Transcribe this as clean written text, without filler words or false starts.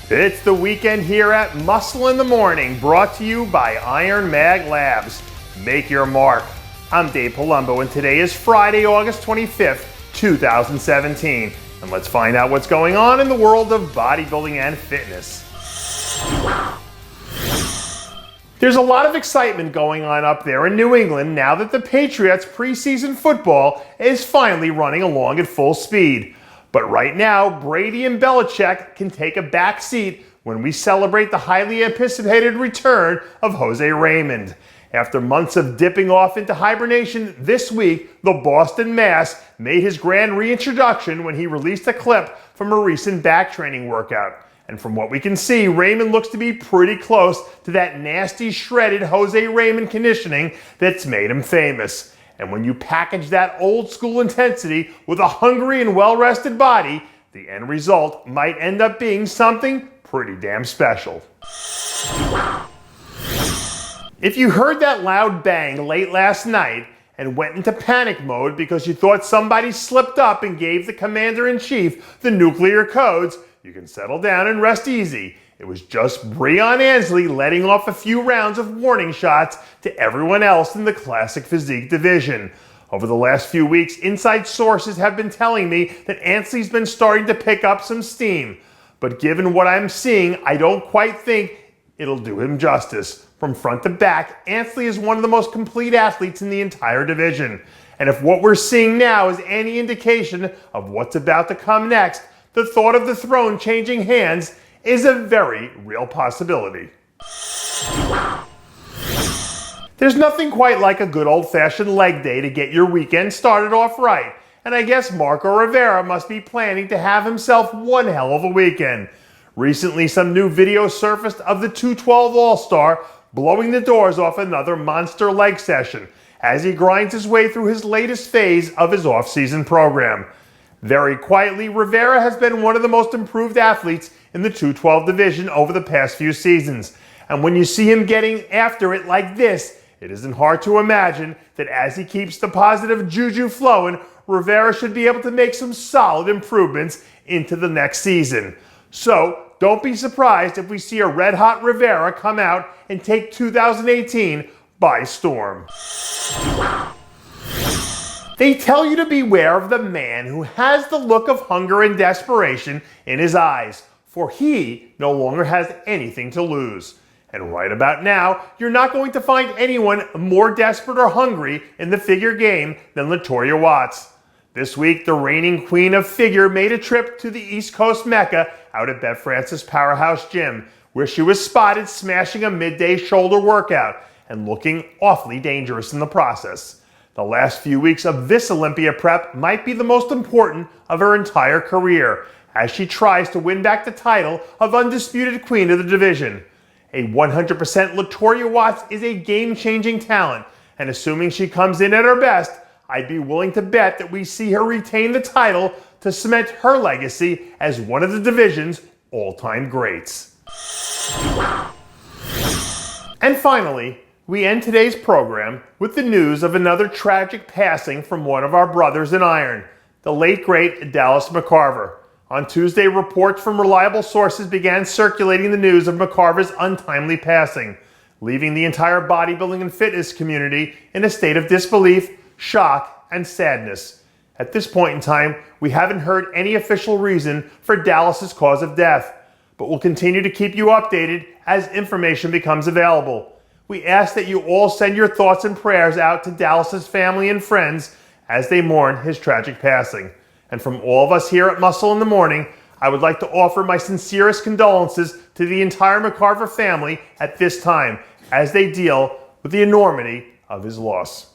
It's the weekend here at Muscle in the Morning, brought to you by Iron Mag Labs. Make your mark. I'm Dave Palumbo, and today is Friday, August 25th, 2017. And let's find out what's going on in the world of bodybuilding and fitness. There's a lot of excitement going on up there in New England now that the Patriots' preseason football is finally running along at full speed. But right now, Brady and Belichick can take a back seat when we celebrate the highly anticipated return of Jose Raymond. After months of dipping off into hibernation, this week, the Boston Mass made his grand reintroduction when he released a clip from a recent back training workout. And from what we can see, Raymond looks to be pretty close to that nasty, shredded Jose Raymond conditioning that's made him famous. And when you package that old school intensity with a hungry and well-rested body, the end result might end up being something pretty damn special. If you heard that loud bang late last night and went into panic mode because you thought somebody slipped up and gave the commander-in-chief the nuclear codes, you can settle down and rest easy. It was just Brianna Ansley letting off a few rounds of warning shots to everyone else in the classic physique division. Over the last few weeks, inside sources have been telling me that Ansley's been starting to pick up some steam. But given what I'm seeing, I don't quite think it'll do him justice. From front to back, Ansley is one of the most complete athletes in the entire division. And if what we're seeing now is any indication of what's about to come next, the thought of the throne changing hands is a very real possibility. There's nothing quite like a good old-fashioned leg day to get your weekend started off right, and I guess Marco Rivera must be planning to have himself one hell of a weekend. Recently, some new video surfaced of the 212 All-Star blowing the doors off another monster leg session as he grinds his way through his latest phase of his off-season program. Very quietly, Rivera has been one of the most improved athletes in the 212 division over the past few seasons. And when you see him getting after it like this, it isn't hard to imagine that as he keeps the positive juju flowing, Rivera should be able to make some solid improvements into the next season. So, don't be surprised if we see a red-hot Rivera come out and take 2018 by storm. They tell you to beware of the man who has the look of hunger and desperation in his eyes, for he no longer has anything to lose. And right about now, you're not going to find anyone more desperate or hungry in the figure game than Latoya Watts. This week, the reigning queen of figure made a trip to the East Coast Mecca out at Bet Francis Powerhouse Gym, where she was spotted smashing a midday shoulder workout and looking awfully dangerous in the process. The last few weeks of this Olympia prep might be the most important of her entire career, as she tries to win back the title of undisputed queen of the division. A 100% Latoya Watts is a game-changing talent, and assuming she comes in at her best, I'd be willing to bet that we see her retain the title to cement her legacy as one of the division's all-time greats. And finally, we end today's program with the news of another tragic passing from one of our brothers in iron, the late great Dallas McCarver. On Tuesday, reports from reliable sources began circulating the news of McCarver's untimely passing, leaving the entire bodybuilding and fitness community in a state of disbelief, shock, and sadness. At this point in time, we haven't heard any official reason for Dallas's cause of death, but we'll continue to keep you updated as information becomes available. We ask that you all send your thoughts and prayers out to Dallas's family and friends as they mourn his tragic passing. And from all of us here at Muscle in the Morning, I would like to offer my sincerest condolences to the entire McCarver family at this time as they deal with the enormity of his loss.